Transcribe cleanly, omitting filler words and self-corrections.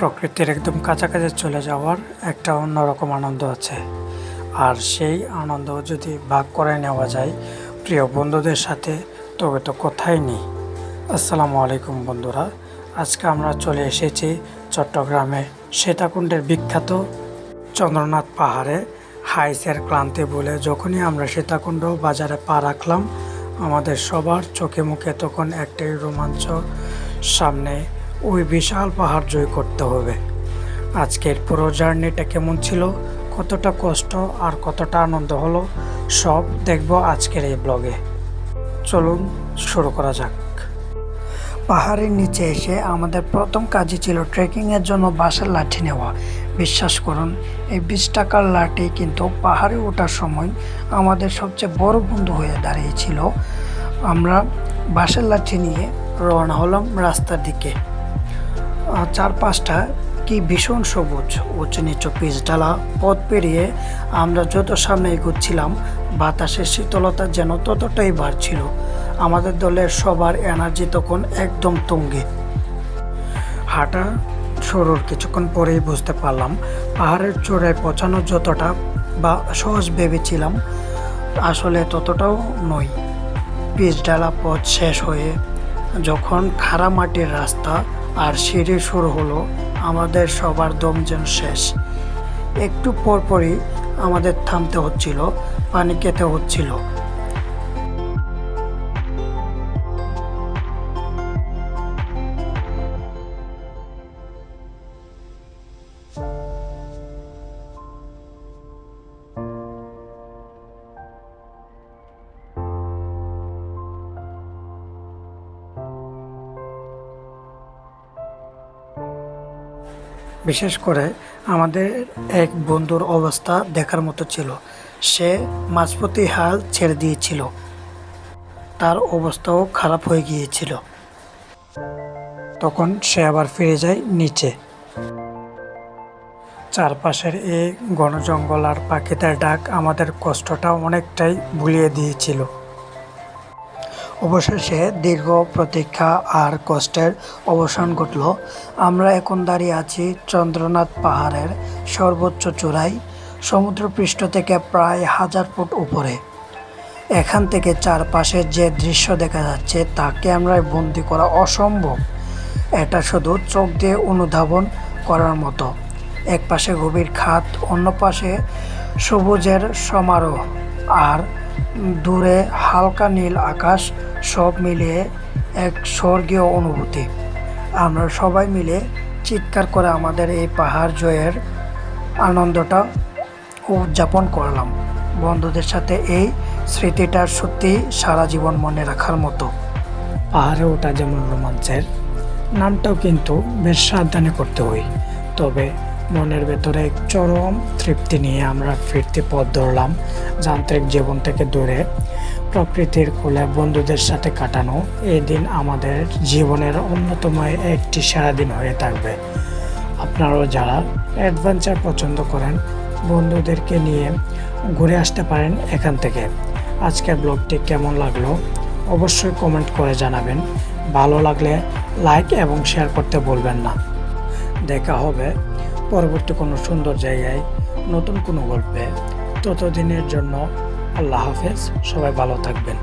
প্রকৃতির একদম কাছাকাছি চলে যাওয়ার একটা অন্যরকম আনন্দ আছে। আর সেই আনন্দ যদি ভাগ করে নেওয়া যায় প্রিয় বন্ধুদের সাথে, তবে তো কথাই নেই। আসসালামু আলাইকুম বন্ধুরা, আজকে আমরা চলে এসেছি চট্টগ্রামে সীতাকুণ্ডের বিখ্যাত চন্দ্রনাথ পাহাড়ে। হাইসের ক্লান্তি বলে যখনই আমরা সীতাকুণ্ড বাজারে পা রাখলাম, আমাদের সবার চোখে মুখে তখন একটাই রোমাঞ্চ, সামনে ওই বিশাল পাহাড় জয় করতে হবে। আজকের পুরো জার্নিটা কেমন ছিল, কতটা কষ্ট আর কতটা আনন্দ হলো, সব দেখব আজকের এই ব্লগে। চলুন শুরু করা যাক। পাহাড়ের নিচে এসে আমাদের প্রথম কাজই ছিল ট্রেকিংয়ের জন্য বাঁশের লাঠি নেওয়া। বিশ্বাস করুন, এই 20 টাকার লাঠি কিন্তু পাহাড়ে ওঠার সময় আমাদের সবচেয়ে বড় বন্ধু হয়ে দাঁড়িয়েছিল। আমরা বাঁশের লাঠি নিয়ে রওনা হলাম রাস্তার দিকে। চারপাশটা কি ভীষণ সবুজ, উঁচু নিচু পিচঢালা পথ পেরিয়ে আমরা যত সামনে এগোচ্ছিলাম, বাতাসের শীতলতা যেন ততটাই বাড়ছিল। আমাদের দলের সবার এনার্জি তখন একদম তুঙ্গে। হাঁটা শুরুর কিছুক্ষণ পরেই বুঝতে পারলাম পাহাড়ের চূড়ায় পৌঁছানো যতটা বা সহজ ভেবেছিলাম, আসলে ততটাও নয়। পিচঢালা পথ শেষ হয়ে যখন খাড়া মাটির রাস্তা আর সিঁড়ি শুরু হলো, আমাদের সবার দম যেন শেষ। একটু পরপরই আমাদের থামতে হচ্ছিল, পানি খেতে হচ্ছিল। বিশেষ করে আমাদের এক বন্ধুর অবস্থা দেখার মতো ছিল। সে মাঝপথে হাল ছেড়ে দিয়েছিল, তার অবস্থাও খারাপ হয়ে গিয়েছিল। তখন সে আবার ফিরে যায় নিচে। চারপাশের এই ঘন জঙ্গল আর পাখিদের ডাক আমাদের কষ্টটা অনেকটাই ভুলিয়ে দিয়েছিল। অবশেষে দীর্ঘ প্রতীক্ষা আর কষ্টের অবসান ঘটল। আমরা এখন দাঁড়িয়ে আছি চন্দ্রনাথ পাহাড়ের সর্বোচ্চ চূড়ায়, সমুদ্রপৃষ্ঠ থেকে প্রায় 1000 ফুট উপরে। এখান থেকে চারপাশে যে দৃশ্য দেখা যাচ্ছে তা ক্যামেরায় বন্দি করা অসম্ভব। এটা শুধু চোখ দিয়ে অনুধাবন করার মতো। এক পাশে গভীর খাত, অন্য পাশে সবুজের সমারোহ, আর দূরে হালকা নীল আকাশ, সব মিলিয়ে এক স্বর্গীয় অনুভূতি। আমরা সবাই মিলে চিৎকার করে আমাদের এই পাহাড় জয়ের আনন্দটা উদযাপন করলাম। বন্ধুদের সাথে এই স্মৃতিটা সত্যি সারা জীবন মনে রাখার মতো। পাহাড়ে ওঠা যেমন রোমাঞ্চের, নামটাও কিন্তু বেশ সাবধানে করতে হয়। তবে মনের ভেতরে এক চরম তৃপ্তি নিয়ে আমরা ফিরতে পথ ধরলাম যান্ত্রিক জীবন থেকে দূরে। প্রকৃতির কোলে বন্ধুদের সাথে কাটানো এই দিন আমাদের জীবনের অন্যতম একটি সেরা দিন হয়ে থাকবে। আপনারাও যারা অ্যাডভেঞ্চার পছন্দ করেন, বন্ধুদেরকে নিয়ে ঘুরে আসতে পারেন এখান থেকে। আজকের ব্লগটি কেমন লাগলো অবশ্যই কমেন্ট করে জানাবেন। ভালো লাগলে লাইক এবং শেয়ার করতে ভুলবেন না। দেখা হবে পরবর্তী কোনো সুন্দর জায়গায়, নতুন কোনো গল্পে। ততদিনের জন্য আল্লাহ হাফেজ, সবাই ভালো থাকবেন।